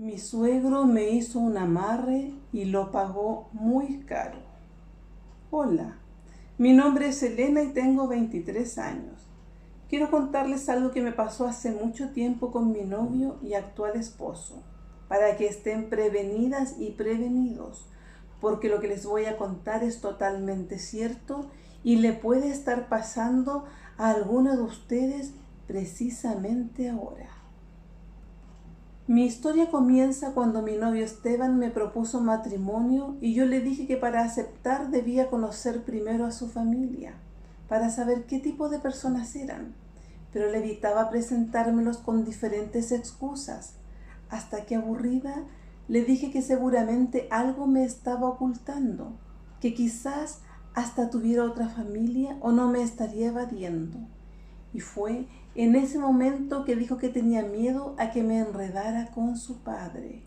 Mi suegro me hizo un amarre y lo pagó muy caro. Hola, mi nombre es Elena y tengo 23 años. Quiero contarles algo que me pasó hace mucho tiempo con mi novio y actual esposo, para que estén prevenidas y prevenidos, porque lo que les voy a contar es totalmente cierto y le puede estar pasando a alguno de ustedes precisamente ahora. Mi historia comienza cuando mi novio Esteban me propuso matrimonio y yo le dije que para aceptar debía conocer primero a su familia, para saber qué tipo de personas eran, pero le evitaba presentármelos con diferentes excusas, hasta que aburrida le dije que seguramente algo me estaba ocultando, que quizás hasta tuviera otra familia o no me estaría evadiendo. Y fue en ese momento que dijo que tenía miedo a que me enredara con su padre,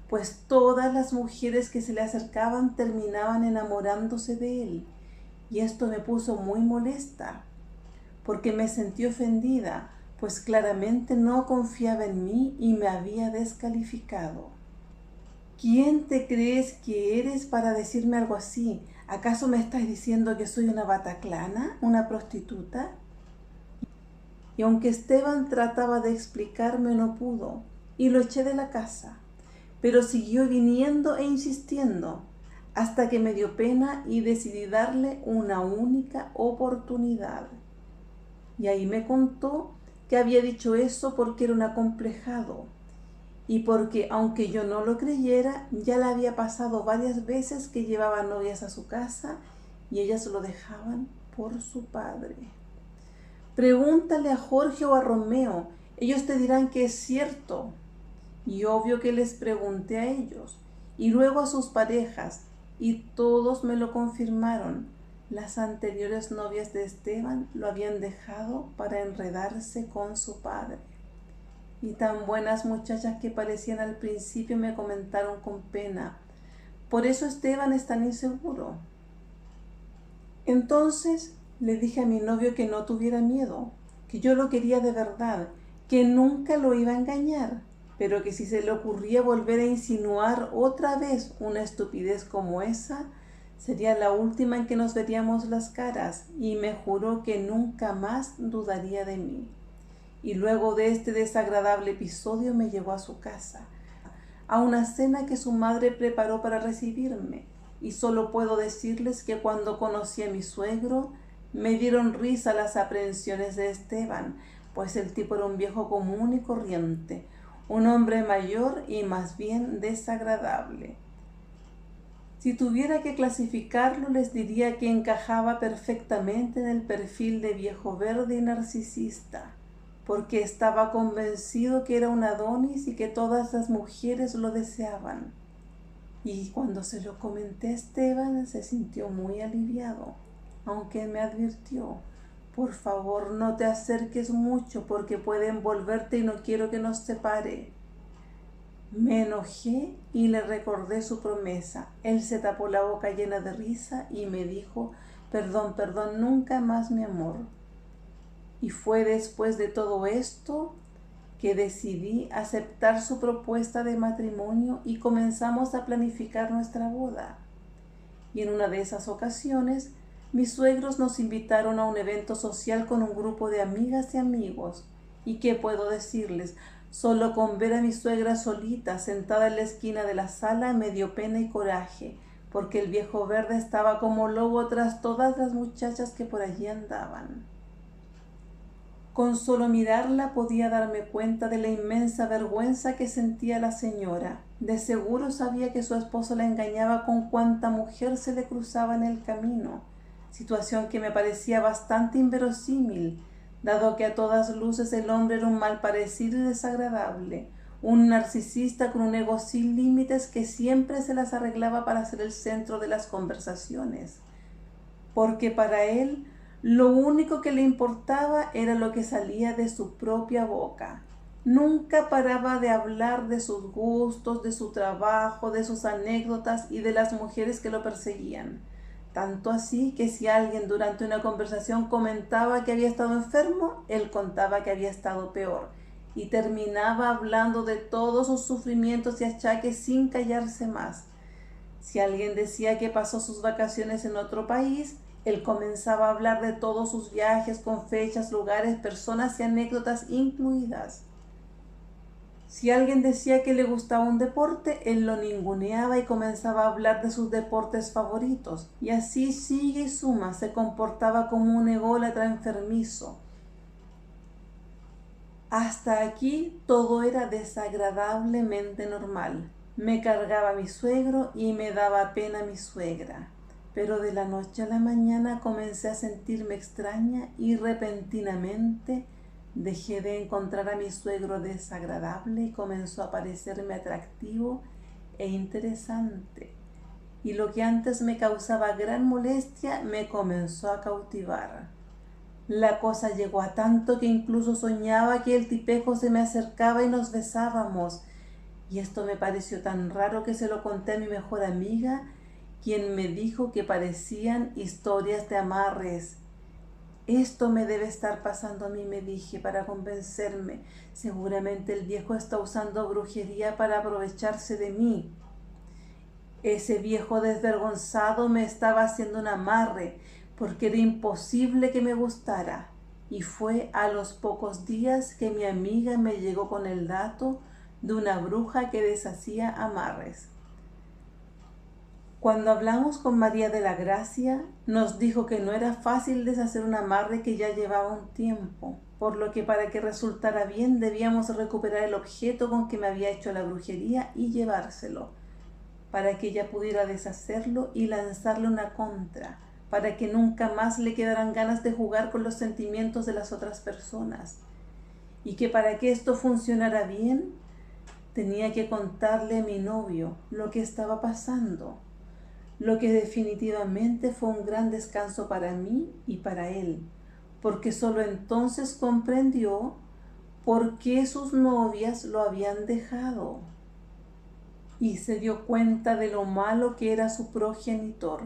pues todas las mujeres que se le acercaban terminaban enamorándose de él. Y esto me puso muy molesta, porque me sentí ofendida, pues claramente no confiaba en mí y me había descalificado. ¿Quién te crees que eres para decirme algo así? ¿Acaso me estás diciendo que soy una bataclana, una prostituta? Y aunque Esteban trataba de explicarme, no pudo, y lo eché de la casa. Pero siguió viniendo e insistiendo, hasta que me dio pena y decidí darle una única oportunidad. Y ahí me contó que había dicho eso porque era un acomplejado, y porque, aunque yo no lo creyera, ya le había pasado varias veces que llevaba novias a su casa y ellas lo dejaban por su padre. Pregúntale a Jorge o a Romeo, ellos te dirán que es cierto. Y obvio que les pregunté a ellos, y luego a sus parejas, y todos me lo confirmaron. Las anteriores novias de Esteban lo habían dejado para enredarse con su padre. Y tan buenas muchachas que parecían al principio me comentaron con pena: por eso Esteban es tan inseguro. Entonces le dije a mi novio que no tuviera miedo, que yo lo quería de verdad, que nunca lo iba a engañar, pero que si se le ocurría volver a insinuar otra vez una estupidez como esa, sería la última en que nos veríamos las caras, y me juró que nunca más dudaría de mí. Y luego de este desagradable episodio me llevó a su casa, a una cena que su madre preparó para recibirme, y solo puedo decirles que cuando conocí a mi suegro me dieron risa las aprehensiones de Esteban, pues el tipo era un viejo común y corriente, un hombre mayor y más bien desagradable. Si tuviera que clasificarlo, les diría que encajaba perfectamente en el perfil de viejo verde y narcisista, porque estaba convencido que era un Adonis y que todas las mujeres lo deseaban. Y cuando se lo comenté a Esteban, se sintió muy aliviado, aunque me advirtió: por favor, no te acerques mucho porque puede envolverte y no quiero que nos separe. Me enojé y le recordé su promesa. Él se tapó la boca llena de risa y me dijo: perdón, perdón, nunca más, mi amor. Y fue después de todo esto que decidí aceptar su propuesta de matrimonio y comenzamos a planificar nuestra boda. Y en una de esas ocasiones, mis suegros nos invitaron a un evento social con un grupo de amigas y amigos. ¿Y qué puedo decirles? Solo con ver a mi suegra solita, sentada en la esquina de la sala, me dio pena y coraje, porque el viejo verde estaba como lobo tras todas las muchachas que por allí andaban. Con solo mirarla podía darme cuenta de la inmensa vergüenza que sentía la señora. De seguro sabía que su esposo la engañaba con cuanta mujer se le cruzaba en el camino, situación que me parecía bastante inverosímil, dado que a todas luces el hombre era un mal parecido y desagradable, un narcisista con un ego sin límites que siempre se las arreglaba para ser el centro de las conversaciones, porque para él lo único que le importaba era lo que salía de su propia boca. Nunca paraba de hablar de sus gustos, de su trabajo, de sus anécdotas y de las mujeres que lo perseguían. Tanto así que si alguien durante una conversación comentaba que había estado enfermo, él contaba que había estado peor. y terminaba hablando de todos sus sufrimientos y achaques sin callarse más. Si alguien decía que pasó sus vacaciones en otro país, él comenzaba a hablar de todos sus viajes con fechas, lugares, personas y anécdotas incluidas. Si alguien decía que le gustaba un deporte, él lo ninguneaba y comenzaba a hablar de sus deportes favoritos. Y así sigue y suma, se comportaba como un ególatra enfermizo. Hasta aquí todo era desagradablemente normal. Me cargaba mi suegro y me daba pena mi suegra. Pero de la noche a la mañana comencé a sentirme extraña y repentinamente dejé de encontrar a mi suegro desagradable y comenzó a parecerme atractivo e interesante. Y lo que antes me causaba gran molestia me comenzó a cautivar. La cosa llegó a tanto que incluso soñaba que el tipejo se me acercaba y nos besábamos. Y esto me pareció tan raro que se lo conté a mi mejor amiga, quien me dijo que parecían historias de amarres. Esto me debe estar pasando a mí, me dije para convencerme. Seguramente el viejo está usando brujería para aprovecharse de mí. Ese viejo desvergonzado me estaba haciendo un amarre, porque era imposible que me gustara. Y fue a los pocos días que mi amiga me llegó con el dato de una bruja que deshacía amarres. Cuando hablamos con María de la Gracia, nos dijo que no era fácil deshacer un amarre que ya llevaba un tiempo, por lo que para que resultara bien debíamos recuperar el objeto con que me había hecho la brujería y llevárselo, para que ella pudiera deshacerlo y lanzarle una contra, para que nunca más le quedaran ganas de jugar con los sentimientos de las otras personas, y que para que esto funcionara bien, tenía que contarle a mi novio lo que estaba pasando, lo que definitivamente fue un gran descanso para mí y para él, porque solo entonces comprendió por qué sus novias lo habían dejado y se dio cuenta de lo malo que era su progenitor.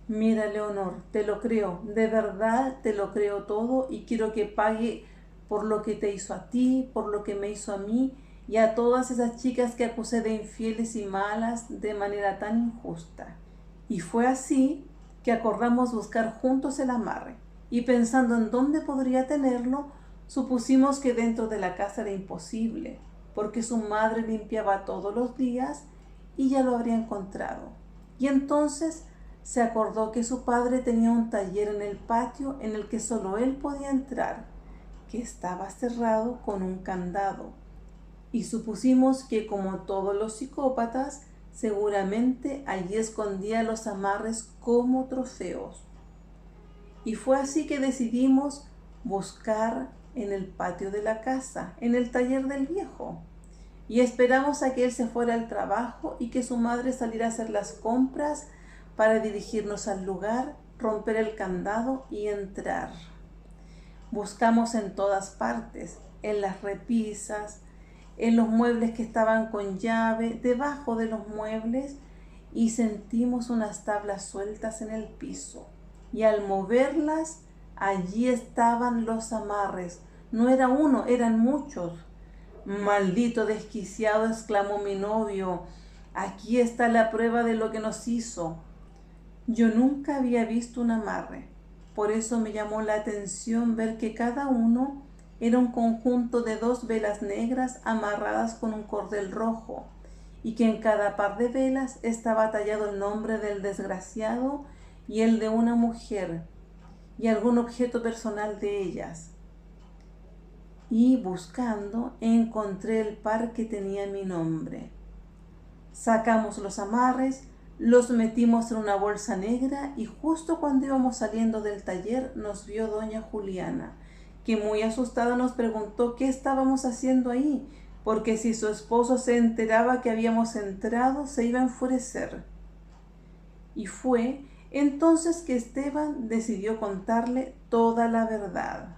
Mira, Leonor, te lo creo, de verdad te lo creo todo y quiero que pague por lo que te hizo a ti, por lo que me hizo a mí y a todas esas chicas que acusé de infieles y malas de manera tan injusta. Y fue así que acordamos buscar juntos el amarre, y pensando en dónde podría tenerlo, supusimos que dentro de la casa era imposible, porque su madre limpiaba todos los días y ya lo habría encontrado. Y entonces se acordó que su padre tenía un taller en el patio en el que solo él podía entrar, que estaba cerrado con un candado. Y supusimos que, como todos los psicópatas, seguramente allí escondía los amarres como trofeos. Y fue así que decidimos buscar en el patio de la casa, en el taller del viejo. Y esperamos a que él se fuera al trabajo y que su madre saliera a hacer las compras para dirigirnos al lugar, romper el candado y entrar. Buscamos en todas partes, en las repisas, en los muebles que estaban con llave, debajo de los muebles, y sentimos unas tablas sueltas en el piso. Y al moverlas, allí estaban los amarres. No era uno, eran muchos. Maldito desquiciado, exclamó mi novio, aquí está la prueba de lo que nos hizo. Yo nunca había visto un amarre, por eso me llamó la atención ver que cada uno era un conjunto de 2 velas negras amarradas con un cordel rojo, y que en cada par de velas estaba tallado el nombre del desgraciado y el de una mujer, y algún objeto personal de ellas. Y buscando, encontré el par que tenía mi nombre. Sacamos los amarres, los metimos en una bolsa negra, y justo cuando íbamos saliendo del taller nos vio doña Juliana, que muy asustada nos preguntó qué estábamos haciendo ahí, porque si su esposo se enteraba que habíamos entrado, se iba a enfurecer. Y fue entonces que Esteban decidió contarle toda la verdad.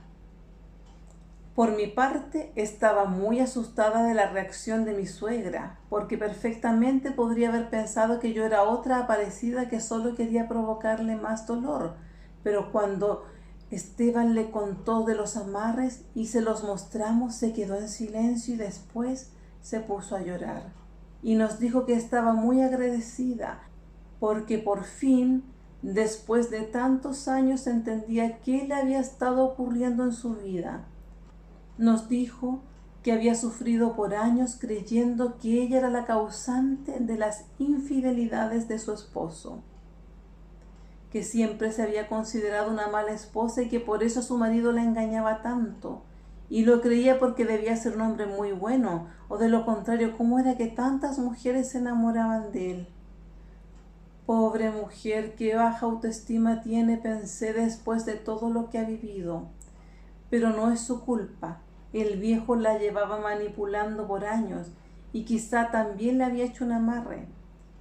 Por mi parte, estaba muy asustada de la reacción de mi suegra, porque perfectamente podría haber pensado que yo era otra aparecida que solo quería provocarle más dolor. Pero cuando Esteban le contó de los amarres y se los mostramos, se quedó en silencio y después se puso a llorar. Y nos dijo que estaba muy agradecida porque por fin, después de tantos años, entendía qué le había estado ocurriendo en su vida. Nos dijo que había sufrido por años creyendo que ella era la causante de las infidelidades de su esposo, que siempre se había considerado una mala esposa y que por eso su marido la engañaba tanto, y lo creía porque debía ser un hombre muy bueno, o de lo contrario, ¿cómo era que tantas mujeres se enamoraban de él? Pobre mujer, qué baja autoestima tiene, pensé después de todo lo que ha vivido. Pero no es su culpa. El viejo la llevaba manipulando por años y quizá también le había hecho un amarre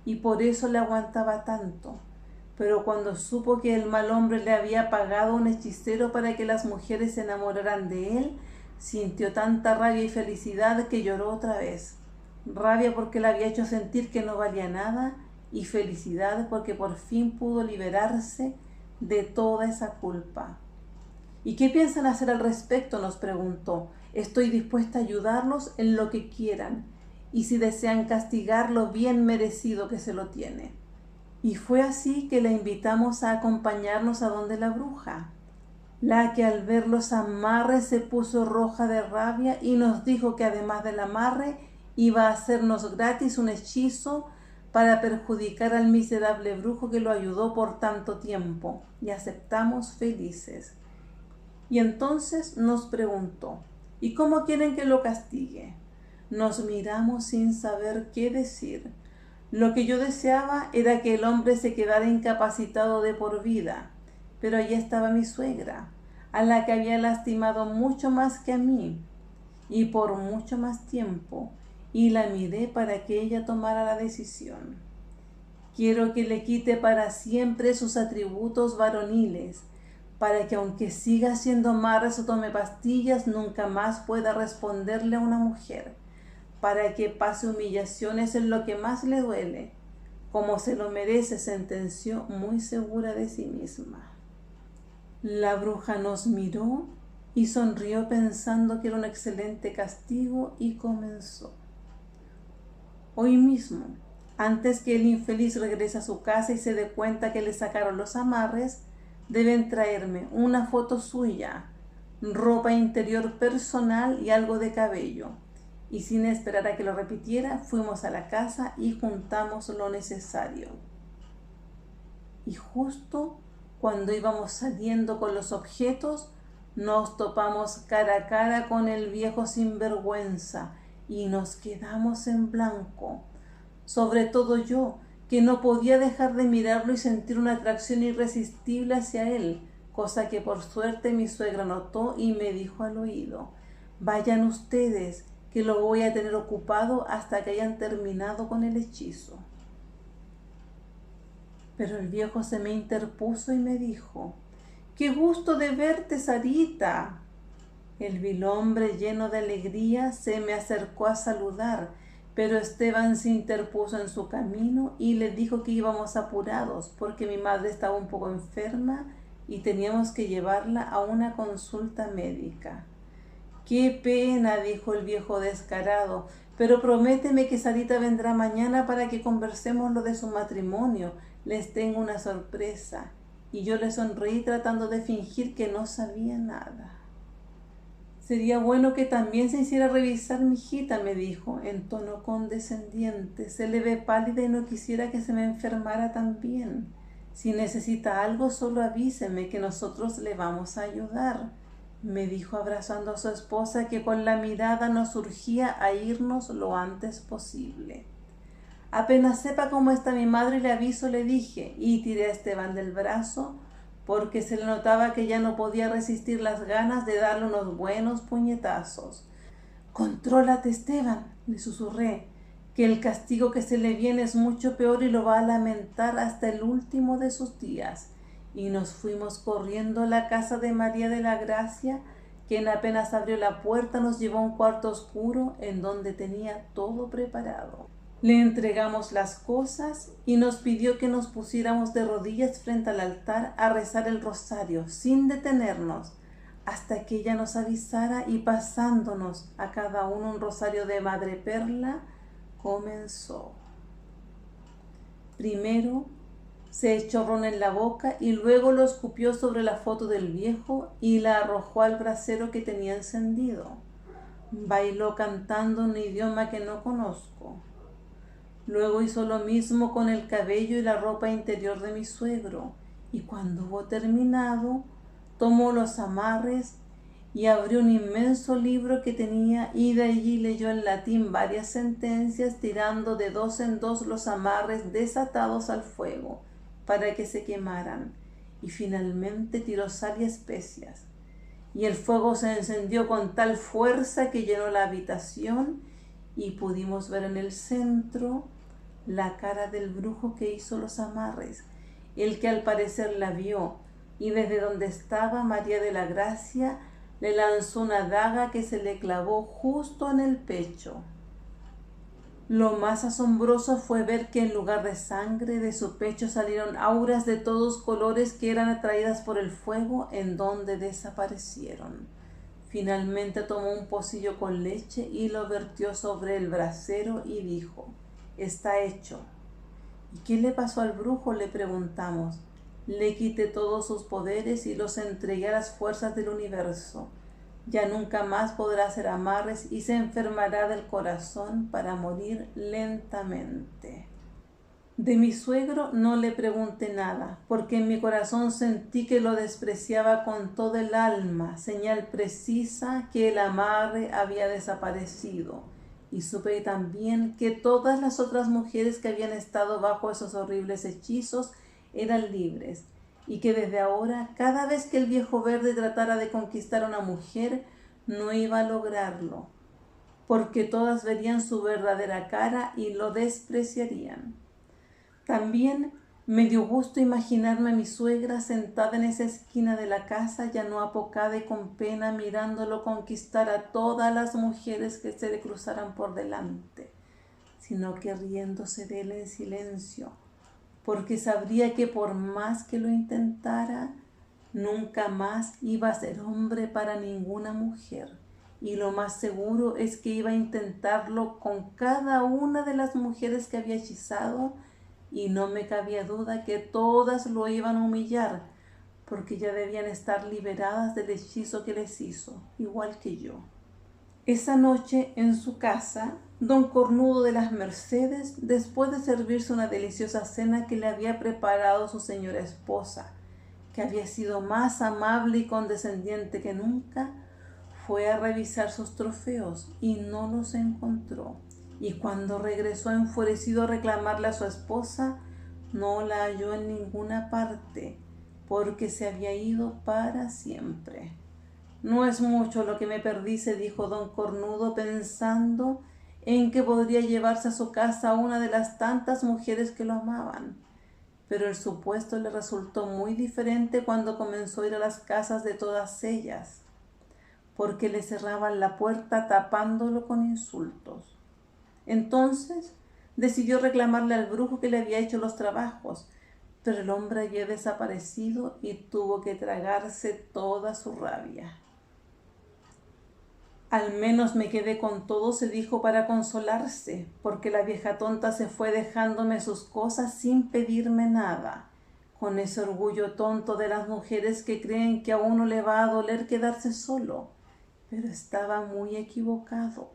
y por eso le aguantaba tanto. Pero cuando supo que el mal hombre le había pagado a un hechicero para que las mujeres se enamoraran de él, sintió tanta rabia y felicidad que lloró otra vez. Rabia porque le había hecho sentir que no valía nada y felicidad porque por fin pudo liberarse de toda esa culpa. ¿Y qué piensan hacer al respecto?, nos preguntó. Estoy dispuesta a ayudarlos en lo que quieran, y si desean castigarlo, bien merecido que se lo tiene. Y fue así que la invitamos a acompañarnos a donde la bruja, la que al ver los amarres se puso roja de rabia y nos dijo que además del amarre iba a hacernos gratis un hechizo para perjudicar al miserable brujo que lo ayudó por tanto tiempo, y aceptamos felices. Y entonces nos preguntó, ¿y cómo quieren que lo castigue? Nos miramos sin saber qué decir. Lo que yo deseaba era que el hombre se quedara incapacitado de por vida, pero allí estaba mi suegra, a la que había lastimado mucho más que a mí, y por mucho más tiempo, y la miré para que ella tomara la decisión. Quiero que le quite para siempre sus atributos varoniles, para que aunque siga siendo amarres o tome pastillas, nunca más pueda responderle a una mujer, para que pase humillaciones en lo que más le duele, como se lo merece, sentenció muy segura de sí misma. La bruja nos miró y sonrió pensando que era un excelente castigo y comenzó. Hoy mismo, antes que el infeliz regrese a su casa y se dé cuenta que le sacaron los amarres, deben traerme una foto suya, ropa interior personal y algo de cabello. Y sin esperar a que lo repitiera, fuimos a la casa y juntamos lo necesario. Y justo cuando íbamos saliendo con los objetos, nos topamos cara a cara con el viejo sinvergüenza y nos quedamos en blanco. Sobre todo yo, que no podía dejar de mirarlo y sentir una atracción irresistible hacia él, cosa que por suerte mi suegra notó y me dijo al oído: vayan ustedes, que lo voy a tener ocupado hasta que hayan terminado con el hechizo. Pero el viejo se me interpuso y me dijo: ¡qué gusto de verte, Sarita! El vil hombre, lleno de alegría, se me acercó a saludar, pero Esteban se interpuso en su camino y le dijo que íbamos apurados porque mi madre estaba un poco enferma y teníamos que llevarla a una consulta médica. ¡Qué pena!, dijo el viejo descarado, pero prométeme que Sarita vendrá mañana para que conversemos lo de su matrimonio. Les tengo una sorpresa. Y yo le sonreí tratando de fingir que no sabía nada. Sería bueno que también se hiciera revisar, mijita, me dijo, en tono condescendiente. Se le ve pálida y no quisiera que se me enfermara también. Si necesita algo, solo avíseme, que nosotros le vamos a ayudar, me dijo abrazando a su esposa, que con la mirada nos urgía a irnos lo antes posible. Apenas sepa cómo está mi madre le aviso, le dije, y tiré a Esteban del brazo, porque se le notaba que ya no podía resistir las ganas de darle unos buenos puñetazos. «Contrólate, Esteban», le susurré, «que el castigo que se le viene es mucho peor y lo va a lamentar hasta el último de sus días». Y nos fuimos corriendo a la casa de María de la Gracia, quien apenas abrió la puerta nos llevó a un cuarto oscuro en donde tenía todo preparado. Le entregamos las cosas y nos pidió que nos pusiéramos de rodillas frente al altar a rezar el rosario sin detenernos hasta que ella nos avisara, y pasándonos a cada uno un rosario de madreperla, comenzó. Primero se echó ron en la boca y luego lo escupió sobre la foto del viejo y la arrojó al brasero que tenía encendido. Bailó cantando un idioma que no conozco. Luego hizo lo mismo con el cabello y la ropa interior de mi suegro, y cuando hubo terminado, tomó los amarres y abrió un inmenso libro que tenía, y de allí leyó en latín varias sentencias, tirando de dos en dos los amarres desatados al fuego para que se quemaran, y finalmente tiró sal y especias. Y el fuego se encendió con tal fuerza que llenó la habitación, y pudimos ver en el centro la cara del brujo que hizo los amarres, el que al parecer la vio, y desde donde estaba María de la Gracia le lanzó una daga que se le clavó justo en el pecho. Lo más asombroso fue ver que en lugar de sangre de su pecho salieron auras de todos colores que eran atraídas por el fuego, en donde desaparecieron. Finalmente tomó un pocillo con leche y lo vertió sobre el brasero y dijo: «Está hecho». «¿Y qué le pasó al brujo?», le preguntamos. «Le quité todos sus poderes y los entregué a las fuerzas del universo. Ya nunca más podrá hacer amarres y se enfermará del corazón para morir lentamente». De mi suegro no le pregunté nada, porque en mi corazón sentí que lo despreciaba con todo el alma, señal precisa que el amarre había desaparecido. Y supe también que todas las otras mujeres que habían estado bajo esos horribles hechizos eran libres, y que desde ahora, cada vez que el viejo verde tratara de conquistar a una mujer, no iba a lograrlo, porque todas verían su verdadera cara y lo despreciarían. También me dio gusto imaginarme a mi suegra sentada en esa esquina de la casa, ya no apocada y con pena, mirándolo conquistar a todas las mujeres que se le cruzaran por delante, sino que riéndose de él en silencio, porque sabría que por más que lo intentara, nunca más iba a ser hombre para ninguna mujer. Y lo más seguro es que iba a intentarlo con cada una de las mujeres que había hechizado, y no me cabía duda que todas lo iban a humillar, porque ya debían estar liberadas del hechizo que les hizo, igual que yo. Esa noche en su casa, don Cornudo de las Mercedes, después de servirse una deliciosa cena que le había preparado su señora esposa, que había sido más amable y condescendiente que nunca, fue a revisar sus trofeos y no los encontró. Y cuando regresó enfurecido a reclamarle a su esposa, no la halló en ninguna parte, porque se había ido para siempre. «No es mucho lo que me perdí», se dijo don Cornudo, pensando en que podría llevarse a su casa a una de las tantas mujeres que lo amaban. Pero el supuesto le resultó muy diferente cuando comenzó a ir a las casas de todas ellas, porque le cerraban la puerta tapándolo con insultos. Entonces decidió reclamarle al brujo que le había hecho los trabajos, pero el hombre había desaparecido y tuvo que tragarse toda su rabia. «Al menos me quedé con todo», se dijo para consolarse, «porque la vieja tonta se fue dejándome sus cosas sin pedirme nada, con ese orgullo tonto de las mujeres que creen que a uno le va a doler quedarse solo». Pero estaba muy equivocado,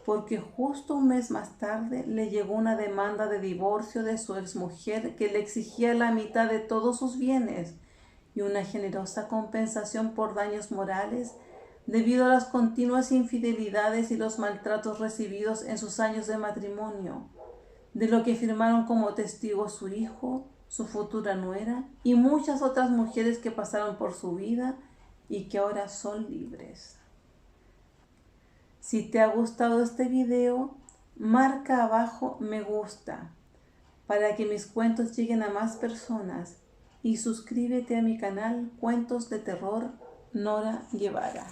porque justo un mes más tarde le llegó una demanda de divorcio de su exmujer que le exigía la mitad de todos sus bienes y una generosa compensación por daños morales debido a las continuas infidelidades y los maltratos recibidos en sus años de matrimonio, de lo que firmaron como testigos su hijo, su futura nuera y muchas otras mujeres que pasaron por su vida y que ahora son libres. Si te ha gustado este video, marca abajo me gusta para que mis cuentos lleguen a más personas, y suscríbete a mi canal Cuentos de Terror Nora Guevara.